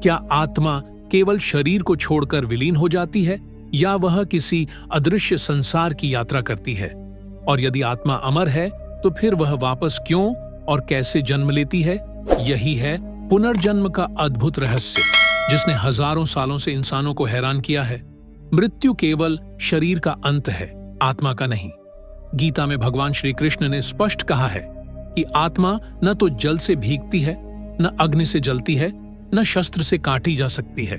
क्या आत्मा केवल शरीर को छोड़कर विलीन हो जाती है या वह किसी अदृश्य संसार की यात्रा करती है? और यदि आत्मा अमर है तो फिर वह वापस क्यों और कैसे जन्म लेती है? यही है पुनर्जन्म का अद्भुत रहस्य, जिसने हजारों सालों से इंसानों को हैरान किया है। मृत्यु केवल शरीर का अंत है, आत्मा का नहीं। गीता में भगवान श्री कृष्ण ने स्पष्ट कहा है कि आत्मा न तो जल से भीगती है, न अग्नि से जलती है, न शस्त्र से काटी जा सकती है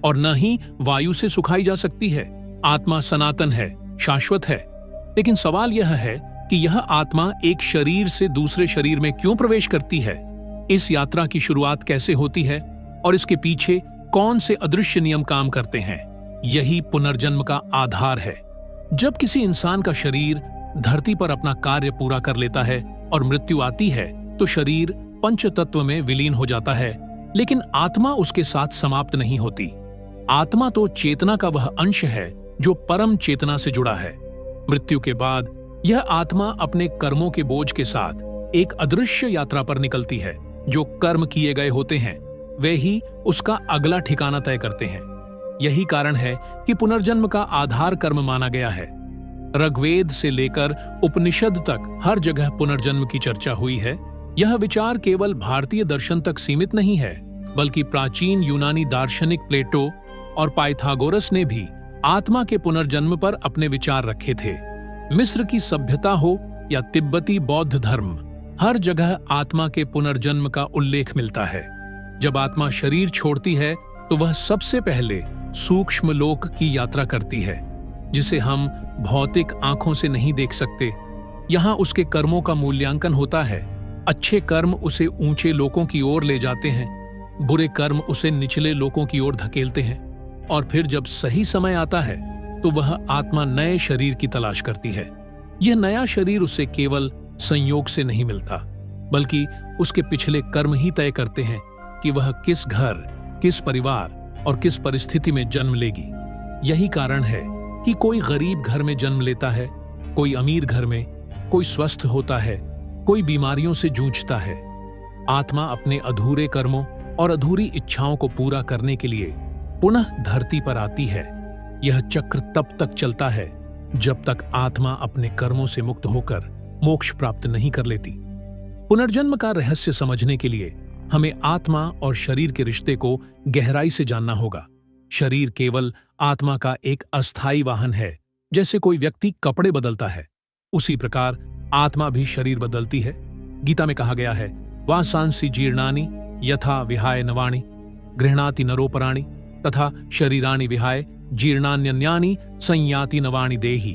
और न ही वायु से सुखाई जा सकती है। आत्मा सनातन है, शाश्वत है। लेकिन सवाल यह है कि यह आत्मा एक शरीर से दूसरे शरीर में क्यों प्रवेश करती है? इस यात्रा की शुरुआत कैसे होती है और इसके पीछे कौन से अदृश्य नियम काम करते हैं? यही पुनर्जन्म का आधार है। जब किसी इंसान का शरीर धरती पर अपना कार्य पूरा कर लेता है और मृत्यु आती है तो शरीर पंचतत्व में विलीन हो जाता है, लेकिन आत्मा उसके साथ समाप्त नहीं होती। आत्मा तो चेतना का वह अंश है जो परम चेतना से जुड़ा है। मृत्यु के बाद यह आत्मा अपने कर्मों के बोझ के साथ एक अदृश्य यात्रा पर निकलती है। जो कर्म किए गए होते हैं वे ही उसका अगला ठिकाना तय करते हैं। यही कारण है कि पुनर्जन्म का आधार कर्म माना गया है। ऋग्वेद से लेकर उपनिषद तक हर जगह पुनर्जन्म की चर्चा हुई है। यह विचार केवल भारतीय दर्शन तक सीमित नहीं है, बल्कि प्राचीन यूनानी दार्शनिक प्लेटो और पाइथागोरस ने भी आत्मा के पुनर्जन्म पर अपने विचार रखे थे। मिस्र की सभ्यता हो या तिब्बती बौद्ध धर्म, हर जगह आत्मा के पुनर्जन्म का उल्लेख मिलता है। जब आत्मा शरीर छोड़ती है तो वह सबसे पहले सूक्ष्म लोक की यात्रा करती है, जिसे हम भौतिक आंखों से नहीं देख सकते। यहाँ उसके कर्मों का मूल्यांकन होता है। अच्छे कर्म उसे ऊंचे लोकों की ओर ले जाते हैं, बुरे कर्म उसे निचले लोकों की ओर धकेलते हैं। और फिर जब सही समय आता है तो वह आत्मा नए शरीर की तलाश करती है। यह नया शरीर उसे केवल संयोग से नहीं मिलता, बल्कि उसके पिछले कर्म ही तय करते हैं कि वह किस घर, किस परिवार और किस परिस्थिति में जन्म लेगी। यही कारण है कि कोई गरीब घर में जन्म लेता है, कोई अमीर घर में, कोई स्वस्थ होता है, कोई बीमारियों से जूझता है। आत्मा अपने अधूरे कर्मों और अधूरी इच्छाओं को पूरा करने के लिए पुनः धरती पर आती है। यह चक्र तब तक चलता है जब तक आत्मा अपने कर्मों से मुक्त होकर मोक्ष प्राप्त नहीं कर लेती। पुनर्जन्म का रहस्य समझने के लिए हमें आत्मा और शरीर के रिश्ते को गहराई से जानना होगा। शरीर केवल आत्मा का एक अस्थायी वाहन है। जैसे कोई व्यक्ति कपड़े बदलता है, उसी प्रकार आत्मा भी शरीर बदलती है। गीता में कहा गया है, वासांसि जीर्णानि यथा विहाय नवाणि गृह्णाति नरोपराणि तथा शरीराणि विहाय जीर्णान्यन्यानि संयाति नवाणि देहि।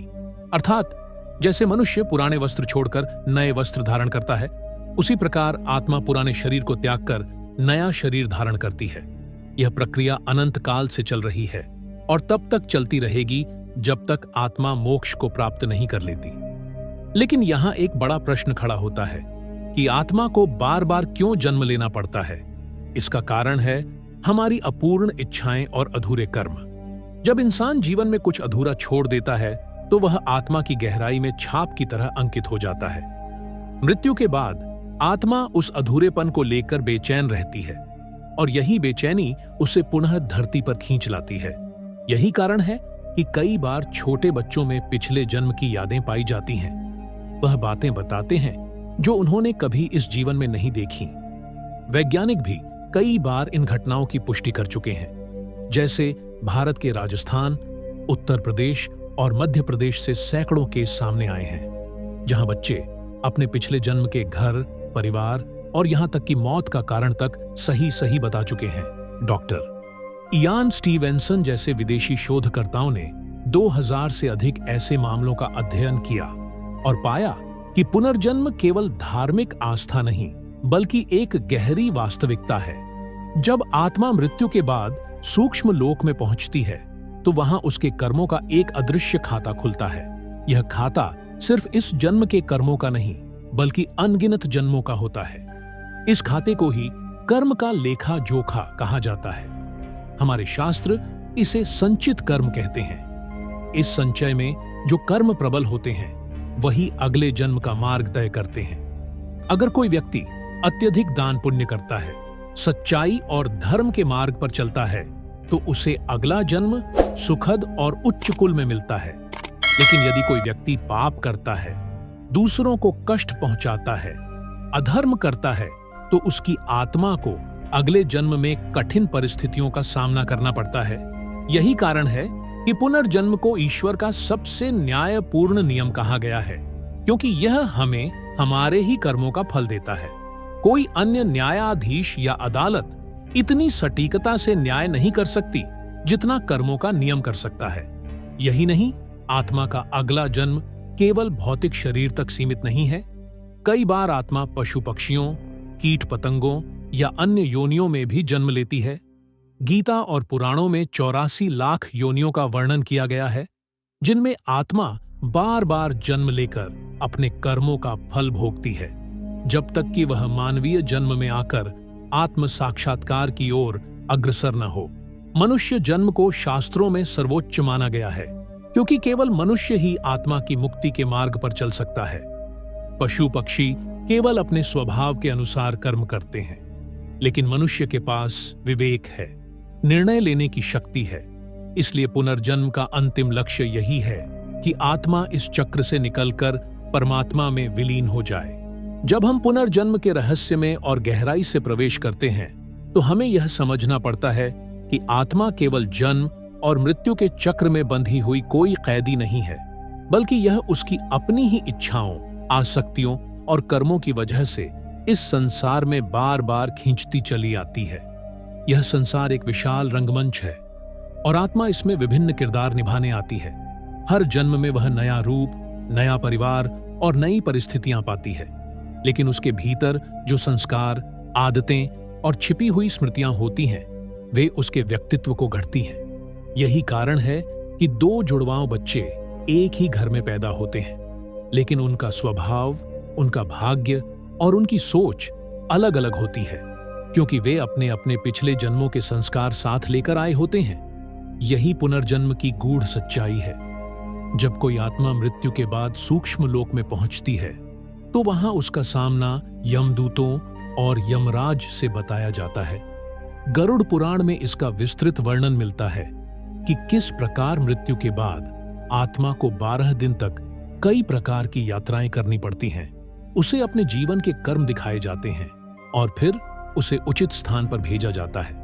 अर्थात जैसे मनुष्य पुराने वस्त्र छोड़कर नए वस्त्र धारण करता है, उसी प्रकार आत्मा पुराने शरीर को त्याग कर नया शरीर धारण करती है। यह प्रक्रिया अनंत काल से चल रही है और तब तक चलती रहेगी जब तक आत्मा मोक्ष को प्राप्त नहीं कर लेती। लेकिन यहाँ एक बड़ा प्रश्न खड़ा होता है कि आत्मा को बार बार क्यों जन्म लेना पड़ता है? इसका कारण है हमारी अपूर्ण इच्छाएं और अधूरे कर्म। जब इंसान जीवन में कुछ अधूरा छोड़ देता है तो वह आत्मा की गहराई में छाप की तरह अंकित हो जाता है। मृत्यु के बाद आत्मा उस अधूरेपन को लेकर बेचैन रहती है और यही बेचैनी उसे पुनः धरती पर खींच लाती है। यही कारण है कि कई बार छोटे बच्चों में पिछले जन्म की यादें पाई जाती हैं। वह बातें बताते हैं जो उन्होंने कभी इस जीवन में नहीं देखी। वैज्ञानिक भी कई बार इन घटनाओं की पुष्टि कर चुके हैं। जैसे भारत के राजस्थान, उत्तर प्रदेश और मध्य प्रदेश से सैकड़ों केस सामने आए हैं, जहां बच्चे अपने पिछले जन्म के घर, परिवार और यहां तक कि मौत का कारण तक सही बता चुके हैं। डॉक्टर इयान स्टीवेंसन जैसे विदेशी शोधकर्ताओं ने 2000 से अधिक ऐसे मामलों का अध्ययन किया और पाया कि पुनर्जन्म केवल धार्मिक आस्था नहीं, बल्कि एक गहरी वास्तविकता है। जब आत्मा मृत्यु के बाद सूक्ष्म लोक में पहुंचती है तो वहां उसके कर्मों का एक अदृश्य खाता खुलता है। यह खाता सिर्फ इस जन्म के कर्मों का नहीं, बल्कि अनगिनत जन्मों का होता है। इस खाते को ही कर्म का लेखा जोखा कहा जाता है। हमारे शास्त्र इसे संचित कर्म कहते हैं। इस संचय में जो कर्म प्रबल होते हैं वही अगले जन्म का मार्ग तय करते हैं। अगर कोई व्यक्ति अत्यधिक दान पुण्य करता है, सच्चाई और धर्म के मार्ग पर चलता है तो उसे अगला जन्म सुखद और उच्च कुल में मिलता है। लेकिन यदि कोई व्यक्ति पाप करता है, दूसरों को कष्ट पहुंचाता है, अधर्म करता है, तो उसकी आत्मा को अगले जन्म में कठिन परिस्थितियों का सामना करना पड़ता है। यही कारण है कि पुनर्जन्म को ईश्वर का सबसे न्यायपूर्ण नियम कहा गया है, क्योंकि यह हमें हमारे ही कर्मों का फल देता है। कोई अन्य न्यायाधीश या अदालत इतनी सटीकता से न्याय नहीं कर सकती जितना कर्मों का नियम कर सकता है। यही नहीं, आत्मा का अगला जन्म केवल भौतिक शरीर तक सीमित नहीं है। कई बार आत्मा पशु पक्षियों, कीट पतंगों या अन्य योनियों में भी जन्म लेती है। गीता और पुराणों में 84 लाख योनियों का वर्णन किया गया है, जिनमें आत्मा बार बार जन्म लेकर अपने कर्मों का फल भोगती है, जब तक कि वह मानवीय जन्म में आकर आत्म साक्षात्कार की ओर अग्रसर न हो। मनुष्य जन्म को शास्त्रों में सर्वोच्च माना गया है, क्योंकि केवल मनुष्य ही आत्मा की मुक्ति के मार्ग पर चल सकता है। पशु पक्षी केवल अपने स्वभाव के अनुसार कर्म करते हैं, लेकिन मनुष्य के पास विवेक है, निर्णय लेने की शक्ति है। इसलिए पुनर्जन्म का अंतिम लक्ष्य यही है कि आत्मा इस चक्र से निकलकर परमात्मा में विलीन हो जाए। जब हम पुनर्जन्म के रहस्य में और गहराई से प्रवेश करते हैं, तो हमें यह समझना पड़ता है कि आत्मा केवल जन्म और मृत्यु के चक्र में बंधी हुई कोई कैदी नहीं है, बल्कि यह उसकी अपनी ही इच्छाओं, आसक्तियों और कर्मों की वजह से इस संसार में बार बार खींचती चली आती है। यह संसार एक विशाल रंगमंच है और आत्मा इसमें विभिन्न किरदार निभाने आती है। हर जन्म में वह नया रूप, नया परिवार और नई परिस्थितियां पाती है, लेकिन उसके भीतर जो संस्कार, आदतें और छिपी हुई स्मृतियां होती हैं, वे उसके व्यक्तित्व को गढ़ती हैं। यही कारण है कि दो जुड़वां बच्चे एक ही घर में पैदा होते हैं, लेकिन उनका स्वभाव, उनका भाग्य और उनकी सोच अलग अलग होती है, क्योंकि वे अपने अपने पिछले जन्मों के संस्कार साथ लेकर आए होते हैं। यही पुनर्जन्म की गूढ़ सच्चाई है। जब कोई आत्मा मृत्यु के बाद सूक्ष्म लोक में पहुंचती है, तो वहां उसका सामना यमदूतों और यमराज से बताया जाता है। गरुड़ पुराण में इसका विस्तृत वर्णन मिलता है कि किस प्रकार मृत्यु के बाद आत्मा को 12 दिन तक कई प्रकार की यात्राएं करनी पड़ती हैं। उसे अपने जीवन के कर्म दिखाए जाते हैं और फिर उसे उचित स्थान पर भेजा जाता है।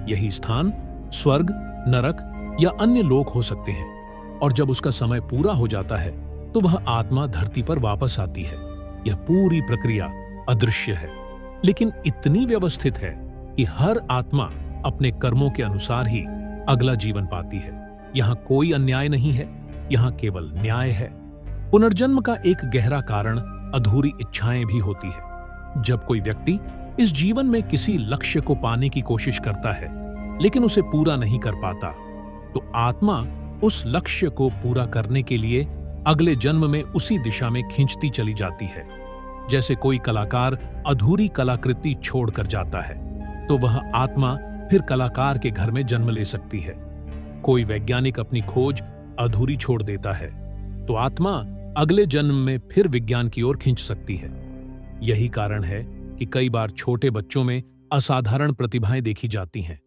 यही स्थान स्वर्ग, नरक या अन्य लोक हो सकते हैं। और जब उसका समय पूरा हो जाता है, तो वह आत्मा धरती पर वापस आती है। यह पूरी प्रक्रिया अदृश्य है, लेकिन इतनी व्यवस्थित है कि हर आत्मा अपने कर्मों के अनुसार ही अगला जीवन पाती है। यहाँ कोई अन्याय नहीं है, यहाँ केवल न्याय है। पुनर्जन्म का एक गहरा कारण अधूरी इच्छाएं भी होती है। जब कोई व्यक्ति इस जीवन में किसी लक्ष्य को पाने की कोशिश करता है, लेकिन उसे पूरा नहीं कर पाता, तो आत्मा उस लक्ष्य को पूरा करने के लिए अगले जन्म में उसी दिशा में खींचती चली जाती है। जैसे कोई कलाकार अधूरी कलाकृति छोड़कर जाता है, तो वह आत्मा फिर कलाकार के घर में जन्म ले सकती है। कोई वैज्ञानिक अपनी खोज अधूरी छोड़ देता है, तो आत्मा अगले जन्म में फिर विज्ञान की ओर खींच सकती है। यही कारण है कि कई बार छोटे बच्चों में असाधारण प्रतिभाएं देखी जाती हैं।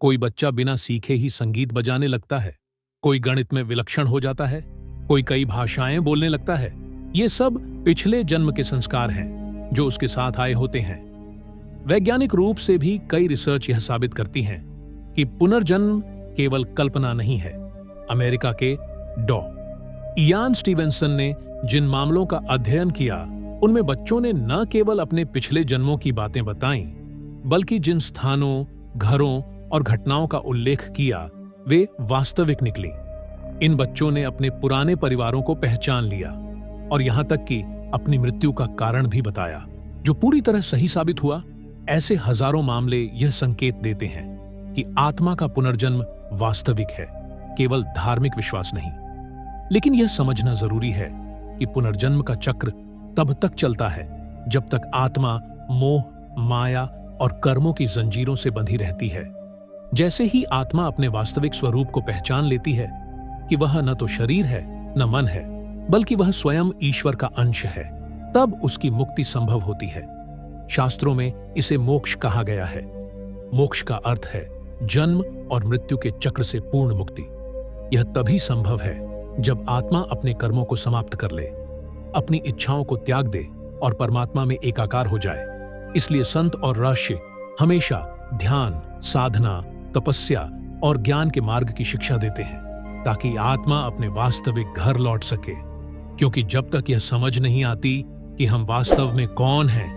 कोई बच्चा बिना सीखे ही संगीत बजाने लगता है, कोई गणित में विलक्षण हो जाता है, कोई कई भाषाएं बोलने लगता है। ये सब पिछले जन्म के संस्कार हैं जो उसके साथ आए होते हैं। वैज्ञानिक रूप से भी कई रिसर्च यह साबित करती हैं कि पुनर्जन्म केवल कल्पना नहीं है। अमेरिका के डॉ. इयान स्टीवेंसन ने जिन मामलों का अध्ययन किया, उनमें बच्चों ने न केवल अपने पिछले जन्मों की बातें बताईं, बल्कि जिन स्थानों, घरों और घटनाओं का उल्लेख किया, वे वास्तविक निकली। इन बच्चों ने अपने पुराने परिवारों को पहचान लिया और यहां तक कि अपनी मृत्यु का कारण भी बताया, जो पूरी तरह सही साबित हुआ। ऐसे हजारों मामले यह संकेत देते हैं कि आत्मा का पुनर्जन्म वास्तविक है, केवल धार्मिक विश्वास नहीं। लेकिन यह समझना जरूरी है कि पुनर्जन्म का चक्र तब तक चलता है जब तक आत्मा मोह, माया और कर्मों की जंजीरों से बंधी रहती है। जैसे ही आत्मा अपने वास्तविक स्वरूप को पहचान लेती है कि वह न तो शरीर है, न मन है, बल्कि वह स्वयं ईश्वर का अंश है, तब उसकी मुक्ति संभव होती है। शास्त्रों में इसे मोक्ष कहा गया है, मोक्ष का अर्थ है जन्म और मृत्यु के चक्र से पूर्ण मुक्ति। यह तभी संभव है जब आत्मा अपने कर्मों को समाप्त कर ले, अपनी इच्छाओं को त्याग दे और परमात्मा में एकाकार हो जाए। इसलिए संत और ऋषि हमेशा ध्यान, साधना, तपस्या और ज्ञान के मार्ग की शिक्षा देते हैं ताकि आत्मा अपने वास्तविक घर लौट सके। क्योंकि जब तक यह समझ नहीं आती कि हम वास्तव में कौन हैं,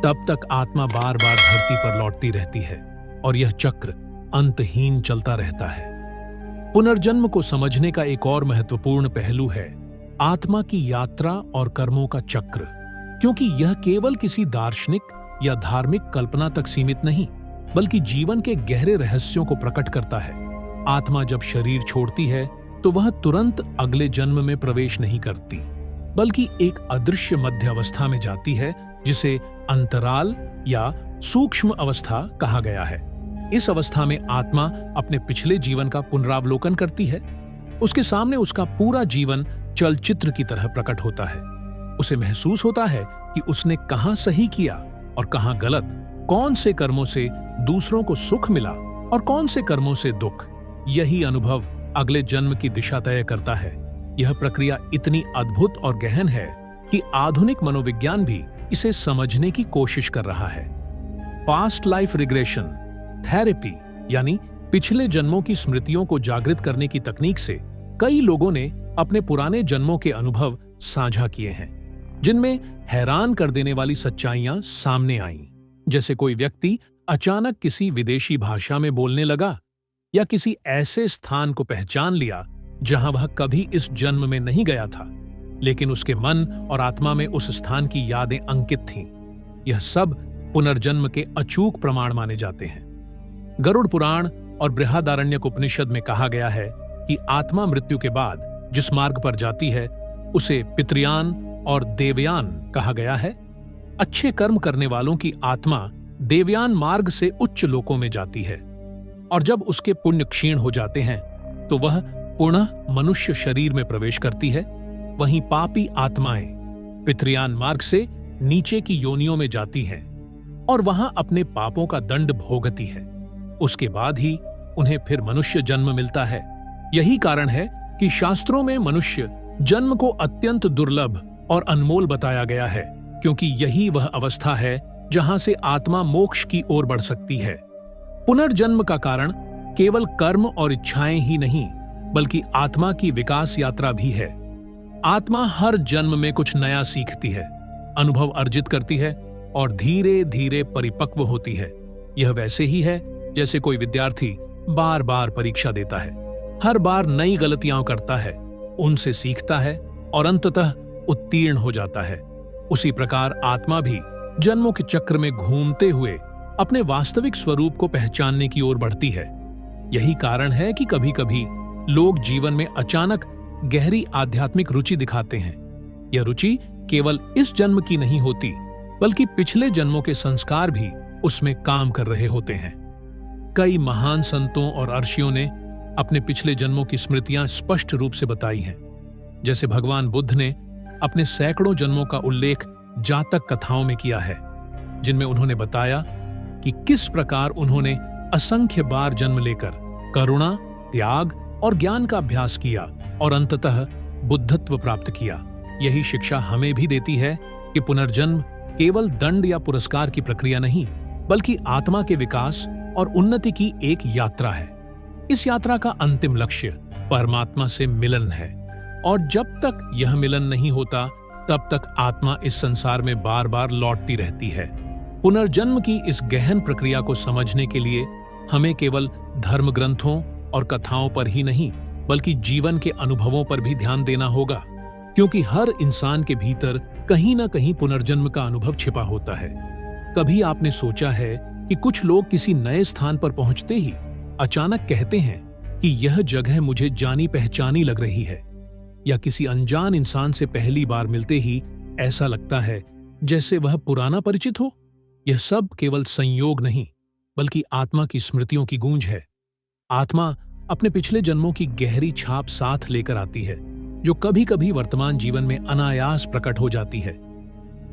तब तक आत्मा बार बार धरती पर लौटती रहती है और यह चक्र अंतहीन चलता रहता है। पुनर्जन्म को समझने का एक और महत्वपूर्ण पहलू है आत्मा की यात्रा और कर्मों का चक्र, क्योंकि यह केवल किसी दार्शनिक या धार्मिक कल्पना तक सीमित नहीं, बल्कि जीवन के गहरे रहस्यों को प्रकट करता है। आत्मा जब शरीर छोड़ती है तो वह तुरंत अगले जन्म में प्रवेश नहीं करती, बल्कि एक अदृश्य मध्य अवस्था में जाती है जिसे अंतराल या सूक्ष्म अवस्था कहा गया है। इस अवस्था में आत्मा अपने पिछले जीवन का पुनरावलोकन करती है। उसके सामने उसका पूरा जीवन चलचित्र की तरह प्रकट होता है। उसे महसूस होता है कि उसने कहां सही किया और कहां गलत, कौन से कर्मों से दूसरों को सुख मिला और कौन से कर्मों से दुख। यही अनुभव अगले जन्म की दिशा तय करता है। यह प्रक्रिया इतनी अद्भुत और गहन है कि आधुनिक मनोविज्ञान भी इसे समझने की कोशिश कर रहा है। पास्ट लाइफ रिग्रेशन थेरेपी यानी पिछले जन्मों की स्मृतियों को जागृत करने की तकनीक से कई लोगों ने अपने पुराने जन्मों के अनुभव साझा किए हैं, जिनमें हैरान कर देने वाली सच्चाइयां सामने आईं। जैसे कोई व्यक्ति अचानक किसी विदेशी भाषा में बोलने लगा या किसी ऐसे स्थान को पहचान लिया जहां वह कभी इस जन्म में नहीं गया था, लेकिन उसके मन और आत्मा में उस स्थान की यादें अंकित थीं। यह सब पुनर्जन्म के अचूक प्रमाण माने जाते हैं। गरुड़ पुराण और बृहदारण्यक उपनिषद में कहा गया है कि आत्मा मृत्यु के बाद जिस मार्ग पर जाती है उसे पितृयान और देवयान कहा गया है। अच्छे कर्म करने वालों की आत्मा देवयान मार्ग से उच्च लोकों में जाती है और जब उसके पुण्य क्षीण हो जाते हैं तो वह पुनः मनुष्य शरीर में प्रवेश करती है। वहीं पापी आत्माएं पितृयान मार्ग से नीचे की योनियों में जाती हैं और वहां अपने पापों का दंड भोगती है। उसके बाद ही उन्हें फिर मनुष्य जन्म मिलता है। यही कारण है कि शास्त्रों में मनुष्य जन्म को अत्यंत दुर्लभ और अनमोल बताया गया है, क्योंकि यही वह अवस्था है जहां से आत्मा मोक्ष की ओर बढ़ सकती है। पुनर्जन्म का कारण केवल कर्म और इच्छाएं ही नहीं, बल्कि आत्मा की विकास यात्रा भी है। आत्मा हर जन्म में कुछ नया सीखती है, अनुभव अर्जित करती है और धीरे धीरे परिपक्व होती है। यह वैसे ही है जैसे कोई विद्यार्थी बार बार परीक्षा देता है, हर बार नई गलतियां करता है, उनसे सीखता है और अंततः उत्तीर्ण हो जाता है। उसी प्रकार आत्मा भी जन्मों के चक्र में घूमते हुए अपने वास्तविक स्वरूप को पहचानने की ओर बढ़ती है। यही कारण है कि कभी कभी लोग जीवन में अचानक गहरी आध्यात्मिक रुचि दिखाते हैं। यह रुचि केवल इस जन्म की नहीं होती, बल्कि पिछले जन्मों के संस्कार भी उसमें काम कर रहे होते हैं। कई महान संतों और ऋषियों ने अपने पिछले जन्मों की स्मृतियां स्पष्ट रूप से बताई हैं। जैसे भगवान बुद्ध ने अपने सैकड़ों जन्मों का उल्लेख जातक कथाओं में किया है, जिनमें उन्होंने बताया कि किस प्रकार उन्होंने असंख्य बार जन्म लेकर करुणा, त्याग और ज्ञान का अभ्यास किया और अंततः बुद्धत्व प्राप्त किया। यही शिक्षा हमें भी देती है कि पुनर्जन्म केवल दंड या पुरस्कार की प्रक्रिया नहीं, बल्कि आत्मा के विकास और उन्नति की एक यात्रा है। इस यात्रा का अंतिम लक्ष्य परमात्मा से मिलन है, और जब तक यह मिलन नहीं होता तब तक आत्मा इस संसार में बार बार लौटती रहती है। पुनर्जन्म की इस गहन प्रक्रिया को समझने के लिए हमें केवल धर्म ग्रंथों और कथाओं पर ही नहीं, बल्कि जीवन के अनुभवों पर भी ध्यान देना होगा, क्योंकि हर इंसान के भीतर कहीं ना कहीं पुनर्जन्म का अनुभव छिपा होता है। कभी आपने सोचा है कि कुछ लोग किसी नए स्थान पर पहुंचते ही अचानक कहते हैं कि यह जगह मुझे जानी पहचानी लग रही है, या किसी अनजान इंसान से पहली बार मिलते ही ऐसा लगता है जैसे वह पुराना परिचित हो। यह सब केवल संयोग नहीं, बल्कि आत्मा की स्मृतियों की गूंज है। आत्मा अपने पिछले जन्मों की गहरी छाप साथ लेकर आती है, जो कभी कभी वर्तमान जीवन में अनायास प्रकट हो जाती है।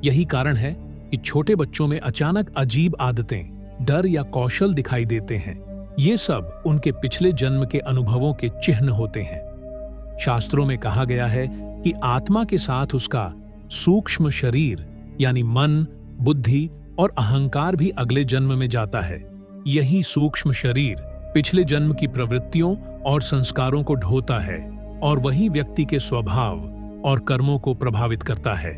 यही कारण है कि छोटे बच्चों में अचानक अजीब आदतें डर या कौशल दिखाई देते हैं, ये सब उनके पिछले जन्म के अनुभवों के चिन्ह होते हैं। शास्त्रों में कहा गया है कि आत्मा के साथ उसका सूक्ष्म शरीर यानी मन, बुद्धि और अहंकार भी अगले जन्म में जाता है। यही सूक्ष्म शरीर पिछले जन्म की प्रवृत्तियों और संस्कारों को ढोता है और वही व्यक्ति के स्वभाव और कर्मों को प्रभावित करता है।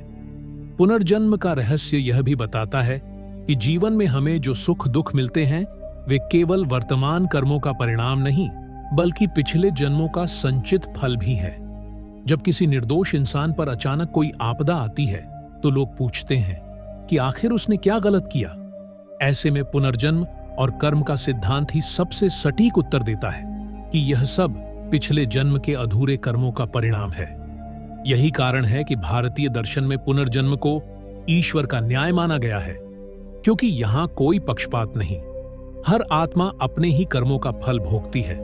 पुनर्जन्म का रहस्य यह भी बताता है कि जीवन में हमें जो सुख दुख मिलते हैं वे केवल वर्तमान कर्मों का परिणाम नहीं, बल्कि पिछले जन्मों का संचित फल भी है। जब किसी निर्दोष इंसान पर अचानक कोई आपदा आती है तो लोग पूछते हैं कि आखिर उसने क्या गलत किया। ऐसे में पुनर्जन्म और कर्म का सिद्धांत ही सबसे सटीक उत्तर देता है कि यह सब पिछले जन्म के अधूरे कर्मों का परिणाम है। यही कारण है कि भारतीय दर्शन में पुनर्जन्म को ईश्वर का न्याय माना गया है, क्योंकि यहां कोई पक्षपात नहीं। हर आत्मा अपने ही कर्मों का फल भोगती है।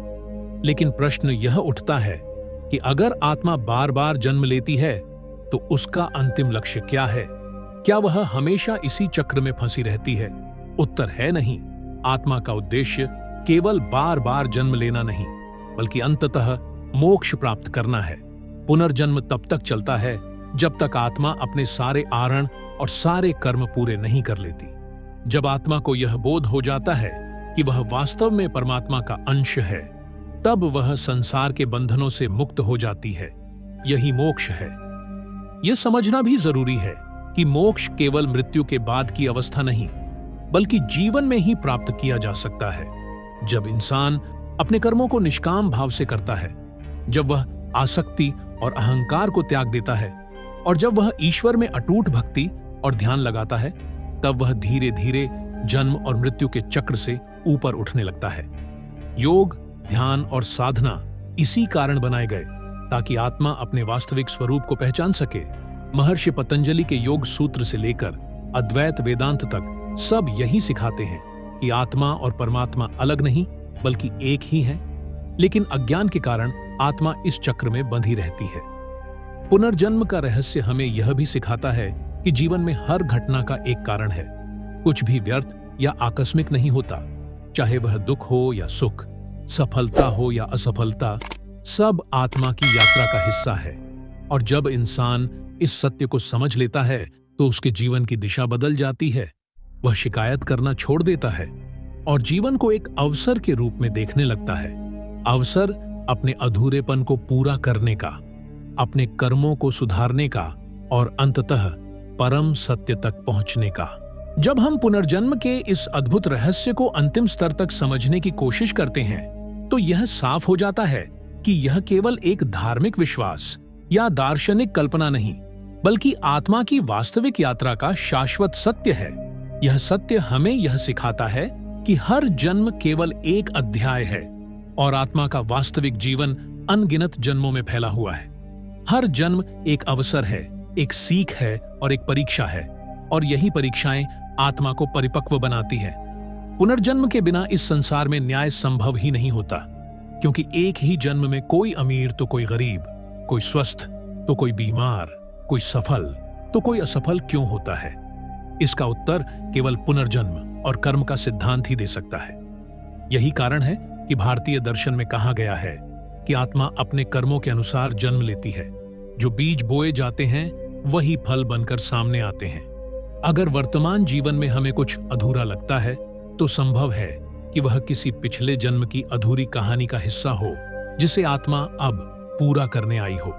लेकिन प्रश्न यह उठता है कि अगर आत्मा बार बार जन्म लेती है तो उसका अंतिम लक्ष्य क्या है? क्या वह हमेशा इसी चक्र में फंसी रहती है? उत्तर है नहीं। आत्मा का उद्देश्य केवल बार बार जन्म लेना नहीं, बल्कि अंततः मोक्ष प्राप्त करना है। पुनर्जन्म तब तक चलता है जब तक आत्मा अपने सारे आरण और सारे कर्म पूरे नहीं कर लेती। जब आत्मा को यह बोध हो जाता है कि वह वास्तव में परमात्मा का अंश है, तब वह संसार के बंधनों से मुक्त हो जाती है। यही मोक्ष है। यह समझना भी जरूरी है कि मोक्ष केवल मृत्यु के बाद की अवस्था नहीं, बल्कि जीवन में ही प्राप्त किया जा सकता है। जब इंसान अपने कर्मों को निष्काम भाव से करता है, जब वह आसक्ति और अहंकार को त्याग देता है और जब वह ईश्वर में अटूट भक्ति और ध्यान लगाता है, तब वह धीरे धीरे जन्म और मृत्यु के चक्र से ऊपर उठने लगता है। योग, ध्यान और साधना इसी कारण बनाए गए ताकि आत्मा अपने वास्तविक स्वरूप को पहचान सके। महर्षि पतंजलि के योग सूत्र से लेकर अद्वैत वेदांत तक सब यही सिखाते हैं कि आत्मा और परमात्मा अलग नहीं, बल्कि एक ही है। लेकिन अज्ञान के कारण आत्मा इस चक्र में बंधी रहती है। पुनर्जन्म का रहस्य हमें यह भी सिखाता है कि जीवन में हर घटना का एक कारण है। कुछ भी व्यर्थ या आकस्मिक नहीं होता, चाहे वह दुख हो या सुख, सफलता हो या असफलता, सब आत्मा की यात्रा का हिस्सा है। और जब इंसान इस सत्य को समझ लेता है तो उसके जीवन की दिशा बदल जाती है। वह शिकायत करना छोड़ देता है और जीवन को एक अवसर के रूप में देखने लगता है। अवसर अपने अधूरेपन को पूरा करने का, अपने कर्मों को सुधारने का और अंततः परम सत्य तक पहुंचने का। जब हम पुनर्जन्म के इस अद्भुत रहस्य को अंतिम स्तर तक समझने की कोशिश करते हैं तो यह साफ हो जाता है कि यह केवल एक धार्मिक विश्वास या दार्शनिक कल्पना नहीं, बल्कि आत्मा की वास्तविक यात्रा का शाश्वत सत्य है। यह सत्य हमें यह सिखाता है कि हर जन्म केवल एक अध्याय है और आत्मा का वास्तविक जीवन अनगिनत जन्मों में फैला हुआ है। हर जन्म एक अवसर है, एक सीख है और एक परीक्षा है, और यही परीक्षाएं आत्मा को परिपक्व बनाती है। पुनर्जन्म के बिना इस संसार में न्याय संभव ही नहीं होता, क्योंकि एक ही जन्म में कोई अमीर तो कोई गरीब, कोई स्वस्थ तो कोई बीमार, कोई सफल तो कोई असफल क्यों होता है? इसका उत्तर केवल पुनर्जन्म और कर्म का सिद्धांत ही दे सकता है। यही कारण है कि भारतीय दर्शन में कहा गया है कि आत्मा अपने कर्मों के अनुसार जन्म लेती है। जो बीज बोए जाते हैं वही फल बनकर सामने आते हैं। अगर वर्तमान जीवन में हमें कुछ अधूरा लगता है तो संभव है कि वह किसी पिछले जन्म की अधूरी कहानी का हिस्सा हो, जिसे आत्मा अब पूरा करने आई हो।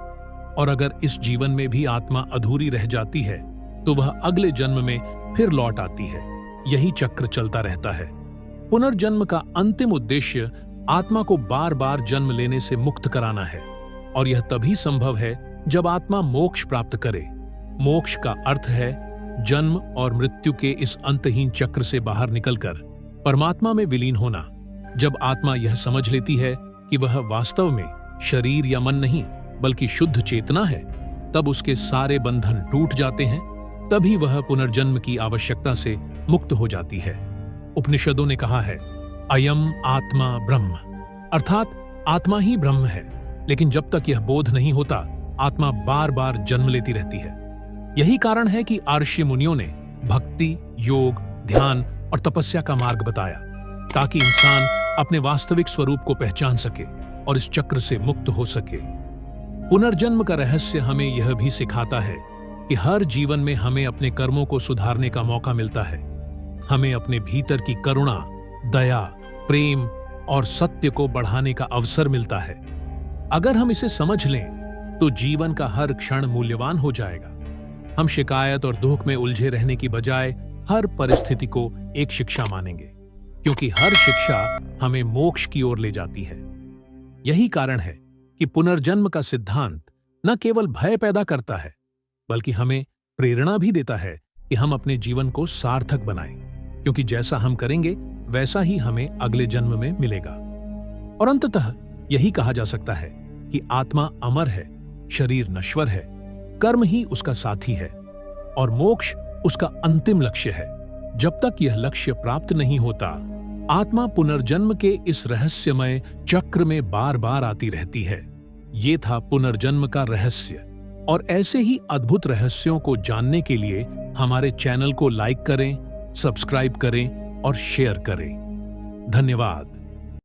और अगर इस जीवन में भी आत्मा अधूरी रह जाती है तो वह अगले जन्म में फिर लौट आती है। यही चक्र चलता रहता है। पुनर्जन्म का अंतिम उद्देश्य आत्मा को बार बार जन्म लेने से मुक्त कराना है, और यह तभी संभव है जब आत्मा मोक्ष प्राप्त करे। मोक्ष का अर्थ है जन्म और मृत्यु के इस अंतहीन चक्र से बाहर निकलकर परमात्मा में विलीन होना। जब आत्मा यह समझ लेती है कि वह वास्तव में शरीर या मन नहीं, बल्कि शुद्ध चेतना है, तब उसके सारे बंधन टूट जाते हैं। तभी वह पुनर्जन्म की आवश्यकता से मुक्त हो जाती है। उपनिषदों ने कहा है, अयम आत्मा ब्रह्म, अर्थात आत्मा ही ब्रह्म है। लेकिन जब तक यह बोध नहीं होता, आत्मा बार बार जन्म लेती रहती है। यही कारण है कि आर्षि मुनियों ने भक्ति, योग, ध्यान और तपस्या का मार्ग बताया, ताकि इंसान अपने वास्तविक स्वरूप को पहचान सके और इस चक्र से मुक्त हो सके। पुनर्जन्म का रहस्य हमें यह भी सिखाता है कि हर जीवन में हमें अपने कर्मों को सुधारने का मौका मिलता है। हमें अपने भीतर की करुणा, दया, प्रेम और सत्य को बढ़ाने का अवसर मिलता है। अगर हम इसे समझ लें तो जीवन का हर क्षण मूल्यवान हो जाएगा। हम शिकायत और दुख में उलझे रहने की बजाय हर परिस्थिति को एक शिक्षा मानेंगे, क्योंकि हर शिक्षा हमें मोक्ष की ओर ले जाती है। यही कारण है कि पुनर्जन्म का सिद्धांत न केवल भय पैदा करता है, बल्कि हमें प्रेरणा भी देता है कि हम अपने जीवन को सार्थक बनाएं, क्योंकि जैसा हम करेंगे वैसा ही हमें अगले जन्म में मिलेगा। और अंततः यही कहा जा सकता है कि आत्मा अमर है, शरीर नश्वर है, कर्म ही उसका साथी है और मोक्ष उसका अंतिम लक्ष्य है। जब तक यह लक्ष्य प्राप्त नहीं होता, आत्मा पुनर्जन्म के इस रहस्यमय चक्र में बार बार आती रहती है। ये था पुनर्जन्म का रहस्य। और ऐसे ही अद्भुत रहस्यों को जानने के लिए हमारे चैनल को लाइक करें, सब्सक्राइब करें और शेयर करें। धन्यवाद।